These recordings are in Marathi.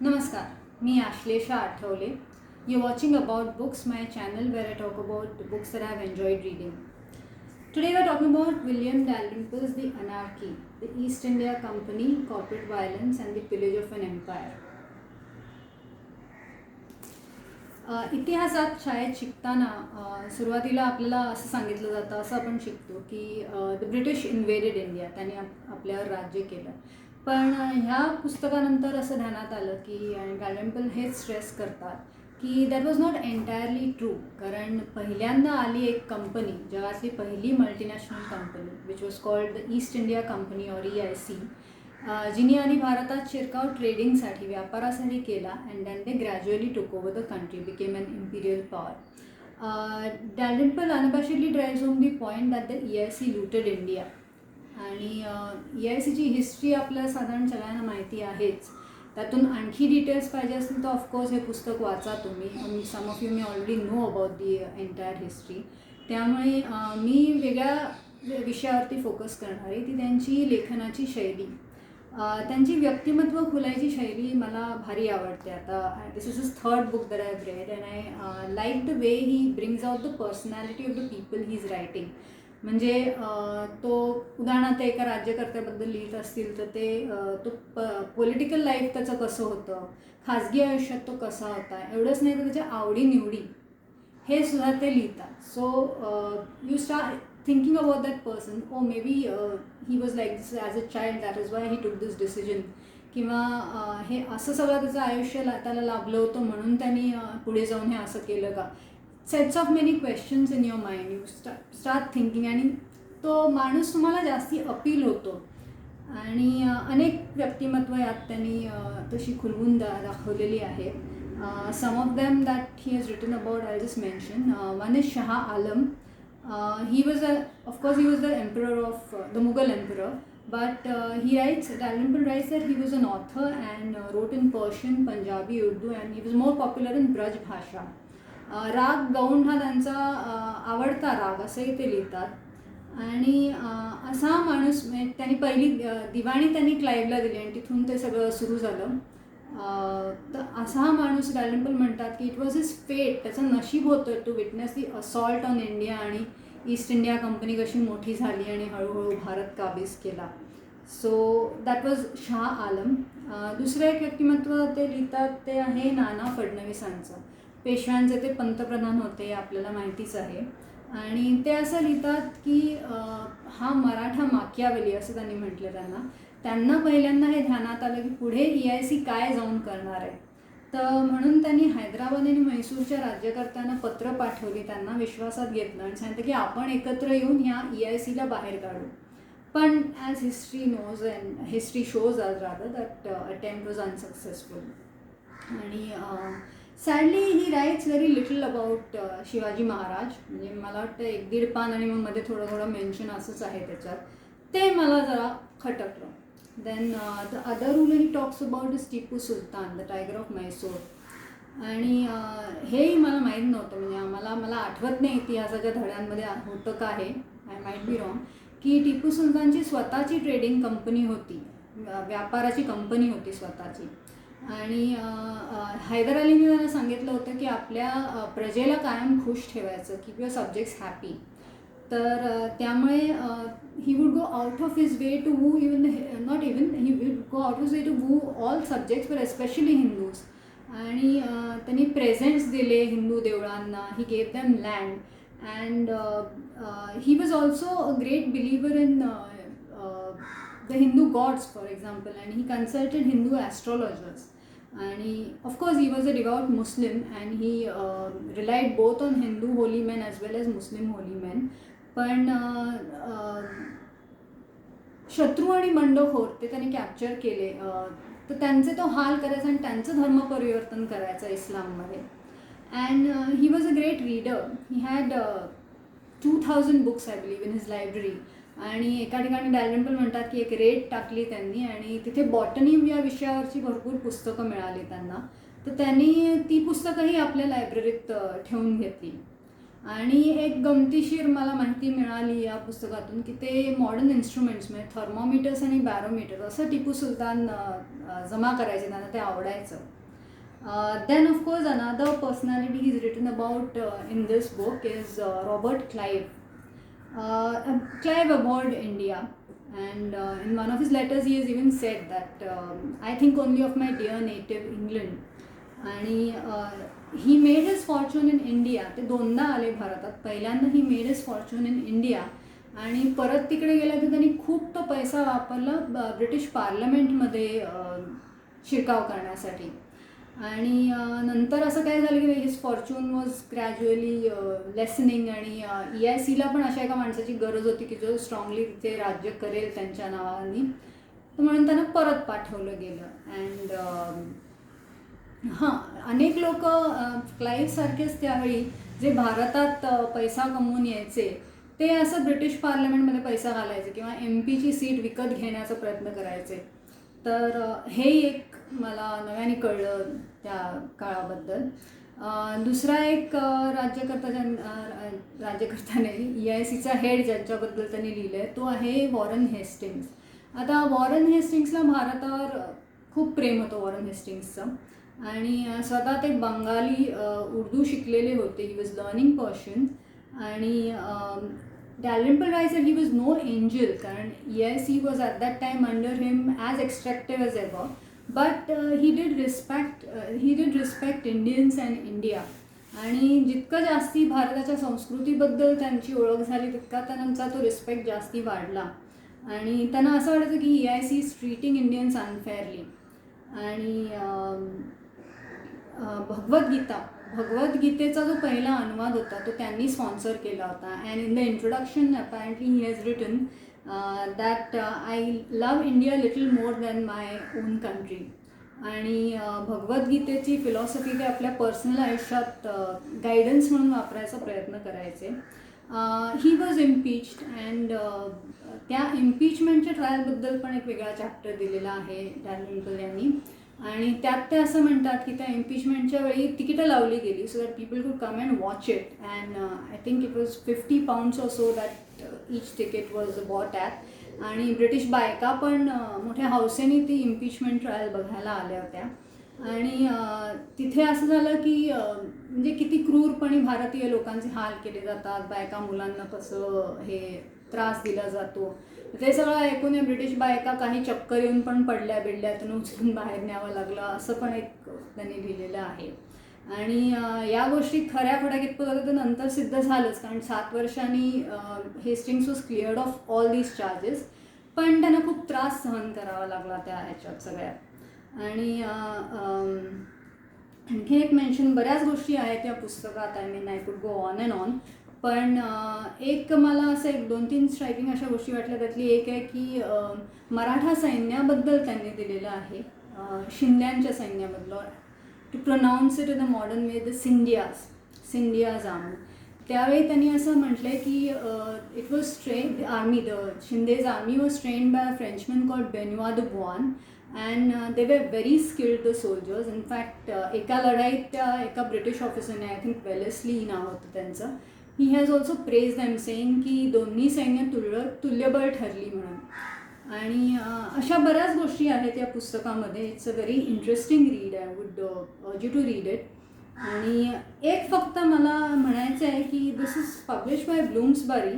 Namaskar, me Ashlesha Athawale. You're watching About Books, my channel where I talk about the books that I've enjoyed reading. Today we're talking about William Dalrymple's The Anarchy, the East India Company, Corporate Violence and the Pillage of an Empire. इतिहासात शाळेत शिकताना सुरुवातीला आपल्याला असं सांगितलं जातं, असं आपण शिकतो की द ब्रिटिश इन्व्हेडेड इंडिया, त्यांनी आपल्यावर राज्य केलं. पण ह्या पुस्तकानंतर असं ध्यानात आलं की डॅलरिम्पल हेच स्ट्रेस करतात की that was not entirely true. कारण पहिल्यांदा आली एक कंपनी, जगातली पहिली multinational company which was called the East India Company or EIC, जिनी आणि भारतात शिरकाव ट्रेडिंगसाठी, व्यापारासाठी केला. And then they gradually took over the country, became an imperial power. Dalrymple unabashedly drives home the point that the EIC looted India. आणि EICची हिस्ट्री आपल्याला साधारण सगळ्यांना माहिती आहेच. त्यातून आणखी डिटेल्स पाहिजे असतील तर ऑफकोर्स हे पुस्तक वाचा तुम्ही. Some of you may already know about the entire history. त्यामुळे मी वेगळ्या विषयावरती फोकस करणार आहे, ती त्यांची लेखनाची शैली. त्यांची व्यक्तिमत्व खुलायची शैली मला भारी आवडते. आता this is his third book that I have read and I like the way he brings out the personality of the people he is writing. म्हणजे तो उदाहरणार्थ एका राज्यकर्त्याबद्दल लिहित असतील तर ते तो पॉलिटिकल लाईफ त्याचं कसं होतं, खाजगी आयुष्यात तो कसा होता, एवढंच नाही तर त्याच्या आवडीनिवडी हे सुद्धा ते लिहितात. So you start thinking about that person, oh maybe he was like this as a child, that is why he took this decision. किंवा हे असं सगळं त्याचं आयुष्य त्याला लाभलं होतं म्हणून त्यांनी पुढे जाऊन हे असं केलं का. Sets of many questions in your mind. You start thinking आणि तो माणूस तुम्हाला जास्ती अपील होतो. आणि अनेक व्यक्तिमत्व यात त्यांनी तशी खुलवून दाखवलेली आहे. Some of them that he has written about, I just mention. One is Shah Alam. He was of course he was the emperor of the Mughal emperor, but Dalrymple writes that he was an author and wrote in Persian, Punjabi, Urdu, and he was more popular in Braj Bhasha. राग गौंड हा त्यांचा आवडता राग असंही ते लिहितात. आणि असा माणूस, त्यांनी पहिली दिवाणी त्यांनी क्लाईव्हला दिली आणि तिथून ते सगळं सुरू झालं. तर असा हा माणूस डॅलरिम्पल म्हणतात की इट वॉज हिज फेट, त्याचं नशीब होतं to witness the assault on India आणि ईस्ट इंडिया कंपनी कशी मोठी झाली आणि हळूहळू भारत काबीज केला. So that was Shah Alam. दुसरं एक व्यक्तिमत्व ते लिहितात ते आहे नाना फडणवीसांचं. पेशव्यांचे ते पंतप्रधान होते, आपल्याला माहितीच आहे. आणि ते असं लिहितात की हा मराठा माकियावेली असं त्यांनी म्हटलं त्यांना पहिल्यांदा हे ध्यानात आलं की पुढे EIC काय जाऊन करणार आहे. तर म्हणून त्यांनी हैदराबाद आणि म्हैसूरच्या राज्यकर्त्यांना पत्र पाठवली, त्यांना विश्वासात घेतलं आणि सांगितलं की आपण एकत्र येऊन ह्या EICला बाहेर काढू. पण as history knows and history shows आज rather that attempt was unsuccessful. आणि sadly he writes very little about Shivaji Maharaj. म्हणजे मला वाटतं 1-1.5 पान आणि मग मध्ये थोडं मेन्शन असंच आहे त्याच्यात. ते मला जरा खटकलं. Then the other ruler he talks about is Tipu Sultan, the tiger of Mysore. आणि हेही मला माहीत नव्हतं. म्हणजे मला आठवत नाही इतिहासाच्या धड्यांमध्ये होतं का हे, आय माईट बी रॉंग, की टिपू सुलतानची स्वतःची ट्रेडिंग कंपनी होती, व्यापाराची कंपनी होती स्वतःची. आणि हैदर अलीने त्यांना सांगितलं होतं की आपल्या प्रजेला कायम खुश ठेवायचं, कीप युअर सब्जेक्ट्स हॅपी. तर त्यामुळे he would go out of his way to woo he would go out of his way to woo all subjects but especially Hindus. आणि त्यांनी प्रेझेंट्स दिले हिंदू देवळांना, he gave them land. And he was also a great believer in the Hindu gods for example. And he consulted Hindu astrologers. आणि of course he was a devout Muslim and he relied both on Hindu holy man as well age Muslim Holy man. पण शत्रू आणि बंडखोर ते त्यांनी कॅप्चर केले. तर त्यांचे तो हाल करायचा आणि त्यांचं धर्म परिवर्तन करायचं इस्लाममध्ये. And he was a great reader. He had 2000 books I believe in his library. आणि एका ठिकाणी डॅलरिम्पल म्हणतात की एक रेड टाकली त्यांनी आणि तिथे बॉटनी या विषयावरची भरपूर पुस्तकं मिळाली त्यांना. तर त्यांनी ती पुस्तकंही आपल्या लायब्ररीत ठेवून घेतली. आणि एक गमतीशीर मला माहिती मिळाली या पुस्तकातून की ते मॉडर्न इन्स्ट्रुमेंट्स म्हणजे थर्मोमीटर्स आणि बॅरोमीटर असं टिपू सुलतान जमा करायचे, त्यांना ते आवडायचं. Then, of course, another personality he's written about in this book is Robert Clive. Clive abhorred India, and in one of his letters he has even said that I think only of my dear native England. आणि he made his fortune in India. ते दोनदा आले भारतात. पहिल्यांदा he made his fortune in India आणि परत तिकडे गेला तर त्यांनी खूप तो पैसा वापरला ब्रिटिश पार्लमेंटमध्ये शिरकाव करण्यासाठी. आणि नंतर असं काय झालं की his Fortune was gradually listening आणि EICला पण अशा एका माणसाची गरज होती की जो स्ट्रॉंगली तिथे राज्य करेल त्यांच्या नावाने, तर म्हणून त्यांना परत पाठवलं गेलं. अँड हां, अनेक लोक क्लाईव्हसारखेच त्यावेळी जे भारतात पैसा कमवून यायचे ते असं ब्रिटिश पार्लमेंटमध्ये पैसा घालायचे किंवा MPची सीट विकत घेण्याचा प्रयत्न करायचे. तर हे एक मला नव्याने कळलं त्या काळाबद्दल. दुसरा एक राज्यकर्त्याने EICचा हेड ज्यांच्याबद्दल त्यांनी लिहिलं आहे तो आहे वॉरन हेस्टिंग्स. आता वॉरन हेस्टिंग्सला भारतावर खूप प्रेम होतं वॉरन हेस्टिंग्सचं, आणि स्वतः ते बंगाली उर्दू शिकलेले होते. He was learning Persian. आणि Dalrymple Rice said he was no angel कारण EIC was at that time under him as extractive as ever, but he did respect Indians and India. आणि जितकं जास्ती भारताच्या संस्कृतीबद्दल त्यांची ओळख झाली तितका त्यांचा तो रिस्पेक्ट जास्ती वाढला. आणि त्यांना असं वाटायचं की EIC इज ट्रीटिंग इंडियन्स अनफेअरली. आणि भगवद्गीतेचा जो पहिला अनुवाद होता तो त्यांनी स्पॉन्सर केला होता. And in the introduction apparently he has written that I love India little more than my own country. आणि भगवद्गीतेची फिलॉसॉफी ते आपल्या पर्सनल आयुष्यात गायडन्स म्हणून वापरायचा प्रयत्न करायचे. ही वॉज इम्पीच्ड अँड त्या इम्पीचमेंटच्या ट्रायलबद्दल पण एक वेगळा चॅप्टर दिलेला आहे डॅलरिम्पल यांनी. आणि त्यात ते असं म्हणतात की त्या इम्पीचमेंटच्या वेळी तिकीटं लावली गेली so that people could come and watch it. And I think it was £50 or so that each ticket was bought at. आणि ब्रिटिश बायका पण मोठ्या हौसेने ती इम्पीचमेंट ट्रायल बघायला आल्या होत्या. आणि तिथे असं झालं की म्हणजे किती क्रूरपणे भारतीय लोकांचे हाल केले जातात, बायका मुलांना कसं हे त्रास दिला जातो ते सगळं ऐकून या ब्रिटिश बायका काही चक्कर येऊन पण पडल्या बिडल्यातून उचलून बाहेर न्यावं लागलं असं पण एक त्यांनी लिहिलेलं आहे. आणि या गोष्टी खऱ्या खोट्या कितपत होत्या तर नंतर सिद्ध झालंच, कारण 7 वर्षांनी Hastings was cleared of all these charges, पण त्यांना खूप त्रास सहन करावा लागला त्या ह्याच्यात सगळ्यात. आणि आणखी एक मेन्शन, बऱ्याच गोष्टी आहेत या पुस्तकात, I mean I could go on and on, पण एक मला असं 1-2-3 स्ट्रायकिंग अशा गोष्टी वाटल्या. त्यातली एक आहे की मराठा सैन्याबद्दल त्यांनी दिलेलं आहे, शिंद्यांच्या सैन्याबद्दल. To pronounce it in a modern way, the Scindia's army. त्यावेळी त्यांनी असं म्हटलं आहे की it was trained army, the Shinde's army was trained by a Frenchman called Benoit de Boigne and they were very skilled the soldiers. In fact एका लढाईत त्या एका ब्रिटिश ऑफिसरने, आय थिंक वेलेस्ली नाव होतं त्यांचं, he has also praise them saying की दोन्ही सैन्य तुल्यबळ ठरली म्हणून. आणि अशा बऱ्याच गोष्टी आहेत या पुस्तकामध्ये. It's a very interesting read, I would urge you to read it. आणि एक फक्त मला म्हणायचं आहे की this is publish by Bloomsbury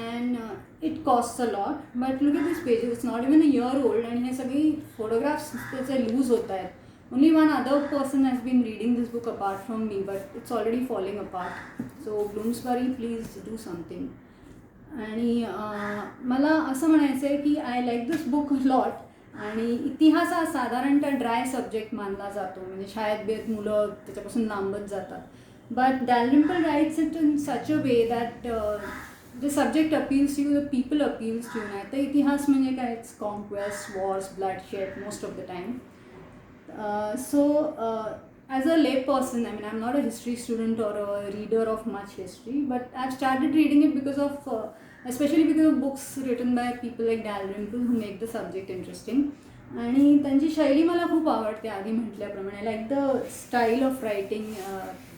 and it cost a lot, but look at this pages, it's not even a year old. आणि हे सगळी फोटोग्राफ्स त्याचे लूज होत आहेत. Only one other person has been reading this book apart from me, but it's already falling apart. So Bloomsbury, please do something. आणि मला असं म्हणायचं आहे की I like this book lot. आणि इतिहास हा साधारणतः ड्राय सब्जेक्ट मानला जातो, म्हणजे शाळेत बेत मुलं त्याच्यापासून लांबत जातात. But Dalrymple writes it in such a way that the subject appeals to you, the people appeals to you. नाही तर इतिहास म्हणजे काय, it's conquest, wars, bloodshed most of the time. So as a lay person, I mean, I'm not a history student or a reader of much history, but I've started reading it because of especially because of books written by people like Dalrymple who make the subject interesting. आणि त्यांची शैली मला खूप आवडते. आधी म्हटल्याप्रमाणे, like the style of writing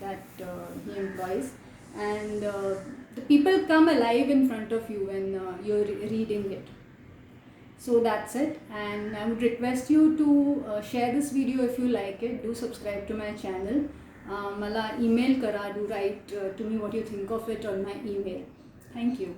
that he employees. and the people come alive in front of you when you're reading it. So that's it, and I would request you to share this video if you like it. Do subscribe to my channel. Mala email kara, do write to me what you think of it on my email. Thank you.